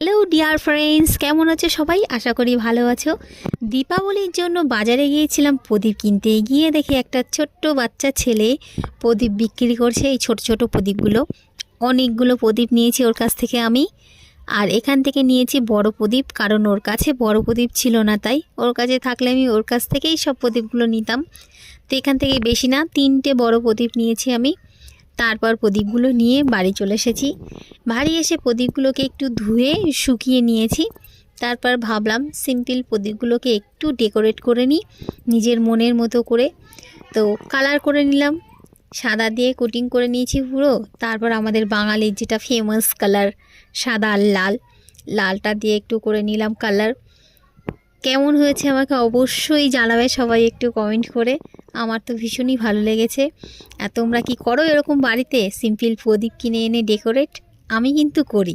Hello dear friends, কেমন আছো সবাই? আশা করি ভালো আছো। দীপাবলির জন্য বাজারে গিয়েছিলাম প্রদীপ কিনতে। গিয়ে দেখি একটা ছোট্ট বাচ্চা ছেলে প্রদীপ বিক্রি করছে। এই ছোট ছোট প্রদীপগুলো, অনেকগুলো প্রদীপ নিয়েছি ওর কাছ থেকে আমি। আর এখান থেকে নিয়েছি বড় প্রদীপ, কারণ ওর কাছে বড় প্রদীপ ছিল না, তাই ওর কাছে থাকলে আমি ওর কাছ থেকেই সব প্রদীপগুলো নিতাম। তো এখান থেকে বেশি না, 3টে বড় প্রদীপ নিয়েছি আমি। তারপর প্রদীপগুলো নিয়ে বাড়ি চলে এসেছি। বাড়ি এসে প্রদীপগুলোকে একটু ধুয়ে শুকিয়ে নিয়েছি। তারপর ভাবলাম সিম্পল প্রদীপগুলোকে একটু ডেকোরেট করে নিই নিজের মনের মতো করে। তো কালার করে নিলাম, সাদা দিয়ে কোটিং করে নিয়েছি পুরো। তারপর আমাদের বাঙালির যেটা ফেমাস কালার, সাদা আর লাল, লালটা দিয়ে একটু করে নিলাম কালার। কেমন হয়েছে আমাকে অবশ্যই জানাবে সবাই একটু কমেন্ট করে। আমার তো ভীষণই ভালো লেগেছে। আর তোমরা কি করো এরকম বাড়িতে সিম্পল প্রদীপ কিনে এনে ডেকোরেট? আমি কিন্তু করি।